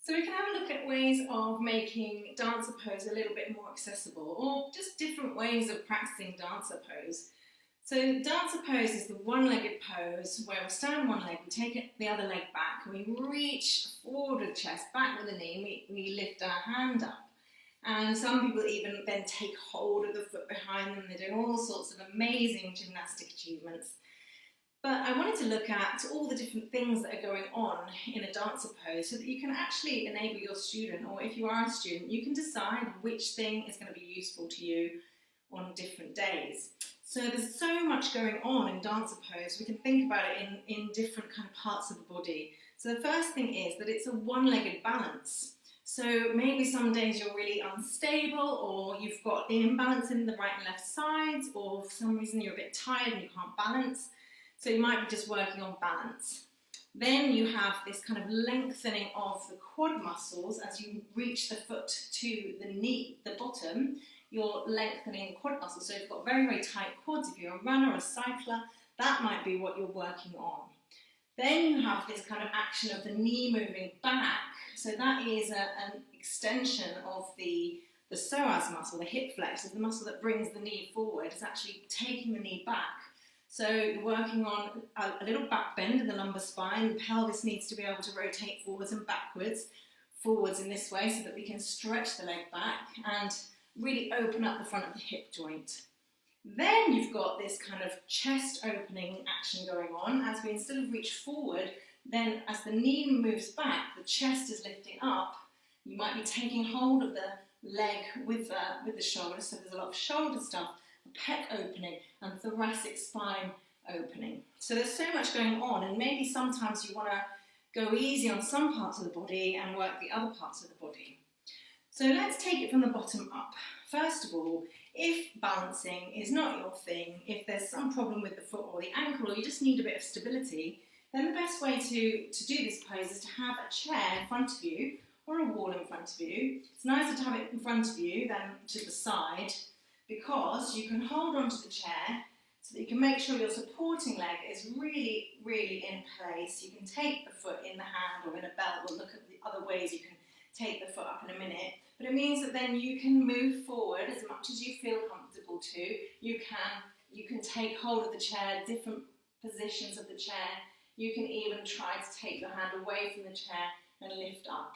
So we can have a look at ways of making dancer pose a little bit more accessible, or just different ways of practicing dancer pose. So dancer pose is the one-legged pose where we stand on one leg, we take the other leg back, and we reach forward with the chest, back with the knee, and we lift our hand up. And some people even then take hold of the foot behind them. They're doing all sorts of amazing gymnastic achievements. But I wanted to look at all the different things that are going on in a dancer pose so that you can actually enable your student, or if you are a student, you can decide which thing is going to be useful to you on different days. So there's so much going on in dancer pose, we can think about it in different kind of parts of the body. So the first thing is that it's a one-legged balance. So maybe some days you're really unstable, or you've got the imbalance in the right and left sides, or for some reason you're a bit tired and you can't balance. So you might be just working on balance. Then you have this kind of lengthening of the quad muscles as you reach the foot to the knee, the bottom, you're lengthening the quad muscles. So if you've got very, very tight quads, if you're a runner or a cycler, that might be what you're working on. Then you have this kind of action of the knee moving back. So that is an extension of the psoas muscle, the hip flexor, the muscle that brings the knee forward. It's actually taking the knee back. So you're working on a little back bend in the lumbar spine. The pelvis needs to be able to rotate forwards and backwards, forwards in this way so that we can stretch the leg back and really open up the front of the hip joint. Then you've got this kind of chest opening action going on as we instead of reach forward, then as the knee moves back, the chest is lifting up. You might be taking hold of the leg with the shoulder, so there's a lot of shoulder stuff, pec opening and thoracic spine opening. So there's so much going on, and maybe sometimes you want to go easy on some parts of the body and work the other parts of the body. So let's take it from the bottom up. First of all, if balancing is not your thing, if there's some problem with the foot or the ankle, or you just need a bit of stability, then the best way to do this pose is to have a chair in front of you or a wall in front of you. It's nicer to have it in front of you than to the side, because you can hold onto the chair so that you can make sure your supporting leg is really, really in place. You can take the foot in the hand or in a belt. We'll look at the other ways you can take the foot up in a minute. But it means that then you can move forward as much as you feel comfortable to. You can take hold of the chair, different positions of the chair. You can even try to take your hand away from the chair and lift up.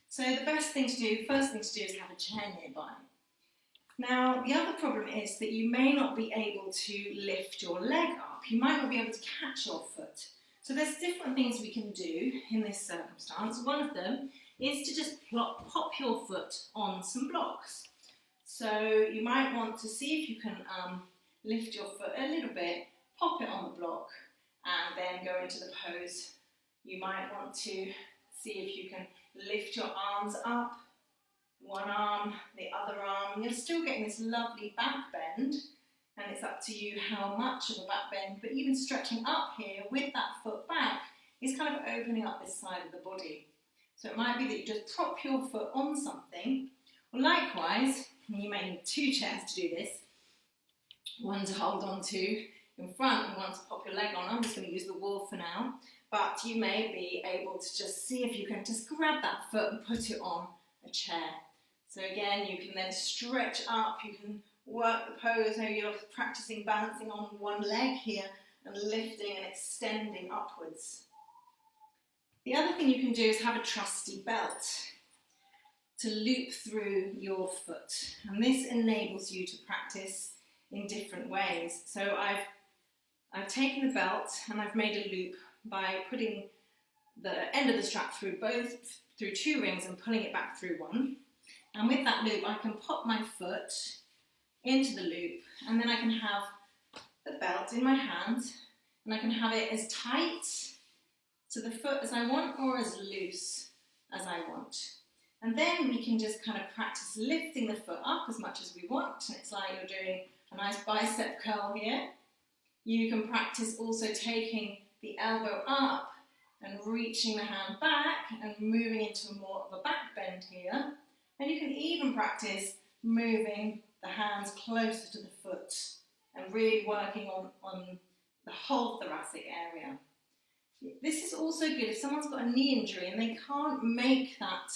So the best thing to do, first thing to do, is have a chair nearby. Now, the other problem is that you may not be able to lift your leg up. You might not be able to catch your foot. So there's different things we can do in this circumstance. One of them is to just pop your foot on some blocks. So you might want to see if you can lift your foot a little bit, pop it on the block, and then go into the pose. You might want to see if you can lift your arms up, one arm, the other arm. You're still getting this lovely back bend, and it's up to you how much of a back bend, but even stretching up here with that foot back is kind of opening up this side of the body. So it might be that you just prop your foot on something, or likewise, you may need two chairs to do this, one to hold on to in front and one to pop your leg on. I'm just going to use the wall for now, but you may be able to just see if you can just grab that foot and put it on a chair. So again, you can then stretch up, you can work the pose, so you're practicing balancing on one leg here and lifting and extending upwards. The other thing you can do is have a trusty belt to loop through your foot, and this enables you to practice in different ways. So I've taken the belt and I've made a loop by putting the end of the strap through two rings and pulling it back through one. And with that loop, I can pop my foot into the loop, and then I can have the belt in my hand, and I can have it as tight to the foot as I want, or as loose as I want. And then we can just kind of practice lifting the foot up as much as we want. And it's like you're doing a nice bicep curl here. You can practice also taking the elbow up and reaching the hand back and moving into more of a back bend here. And you can even practice moving the hands closer to the foot and really working on the whole thoracic area. This is also good if someone's got a knee injury and they can't make that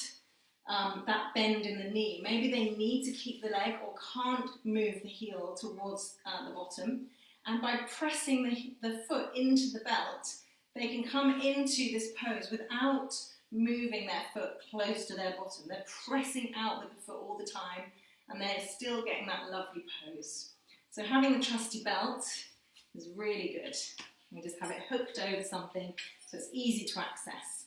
bend in the knee. Maybe they need to keep the leg or can't move the heel towards the bottom. And by pressing the foot into the belt, they can come into this pose without moving their foot close to their bottom. They're pressing out with the foot all the time and they're still getting that lovely pose. So having the trusty belt is really good. You just have it hooked over something so it's easy to access.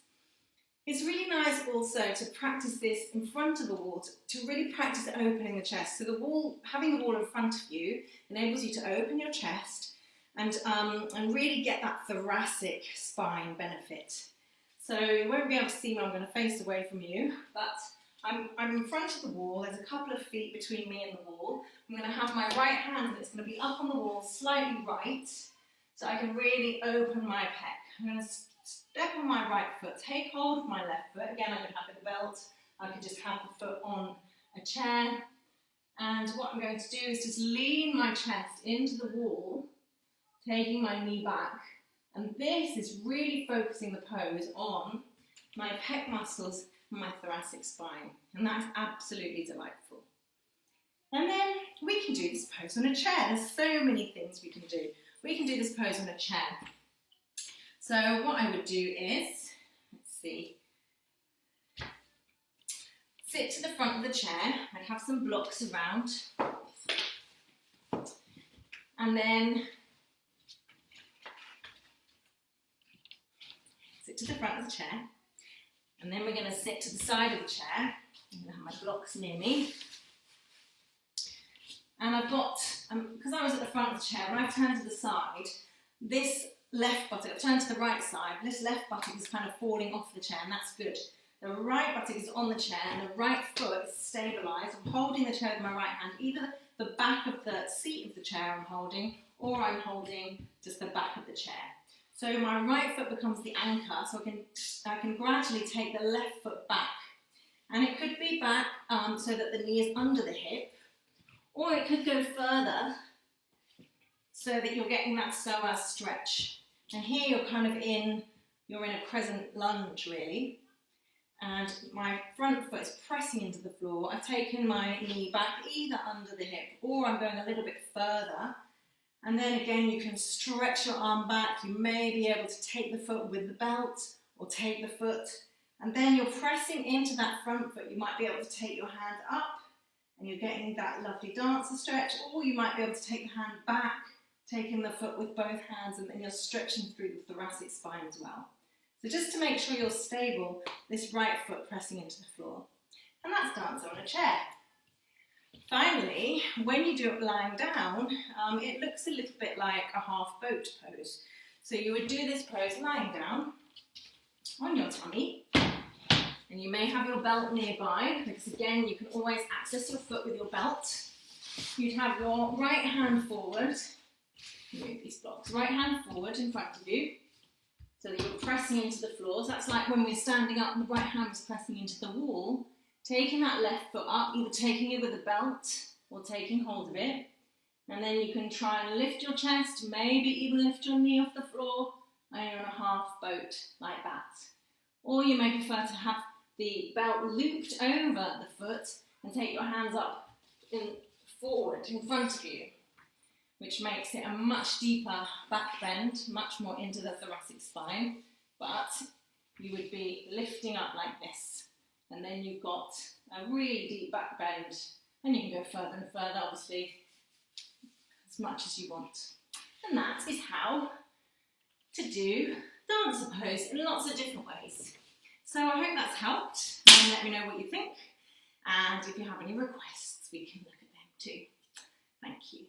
It's really nice also to practice this in front of the wall, to really practice opening the chest. So the wall, having the wall in front of you enables you to open your chest and really get that thoracic spine benefit. So you won't be able to see me, I'm going to face away from you, but I'm in front of the wall, there's a couple of feet between me and the wall. I'm going to have my right hand that's going to be up on the wall, slightly right, so I can really open my pec. I'm going to step on my right foot, take hold of my left foot. Again, I could have the belt, I could just have the foot on a chair. And what I'm going to do is just lean my chest into the wall, taking my knee back. And this is really focusing the pose on my pec muscles and my thoracic spine. And that's absolutely delightful. And then we can do this pose on a chair. There's so many things we can do. We can do this pose on a chair. So what I would do is, let's see, sit to the front of the chair. I'd have some blocks around. And then sit to the front of the chair. And then we're going to sit to the side of the chair. I'm going to have my blocks near me. And I've got, because I was at the front of the chair, when I've turned to the side, this left buttock, I've turned to the right side, this left buttock is kind of falling off the chair, and that's good. The right buttock is on the chair, and the right foot is stabilised. I'm holding the chair with my right hand, either the back of the seat of the chair I'm holding, or I'm holding just the back of the chair. So my right foot becomes the anchor, so I can gradually take the left foot back. And it could be back so that the knee is under the hip, or it could go further so that you're getting that psoas stretch. And here you're in a crescent lunge really. And my front foot is pressing into the floor. I've taken my knee back either under the hip, or I'm going a little bit further. And then again, you can stretch your arm back. You may be able to take the foot with the belt, or take the foot. And then you're pressing into that front foot. You might be able to take your hand up, and you're getting that lovely dancer stretch, or you might be able to take the hand back, taking the foot with both hands, and then you're stretching through the thoracic spine as well. So just to make sure you're stable, this right foot pressing into the floor. And that's dancer on a chair. Finally, when you do it lying down, it looks a little bit like a half boat pose. So you would do this pose lying down on your tummy. And you may have your belt nearby, because again, you can always access your foot with your belt. You'd have your right hand forward, move these blocks, right hand forward in front of you, so that you're pressing into the floor. So that's like when we're standing up and the right hand is pressing into the wall, taking that left foot up, either taking it with a belt or taking hold of it. And then you can try and lift your chest, maybe even lift your knee off the floor, and you're in a half boat like that. Or you may prefer to have the belt looped over the foot and take your hands up forward in front of you, which makes it a much deeper back bend, much more into the thoracic spine, but you would be lifting up like this. And then you've got a really deep back bend, and you can go further and further, obviously, as much as you want. And that is how to do dancer pose in lots of different ways. So I hope that's helped, and let me know what you think. And if you have any requests, we can look at them too. Thank you.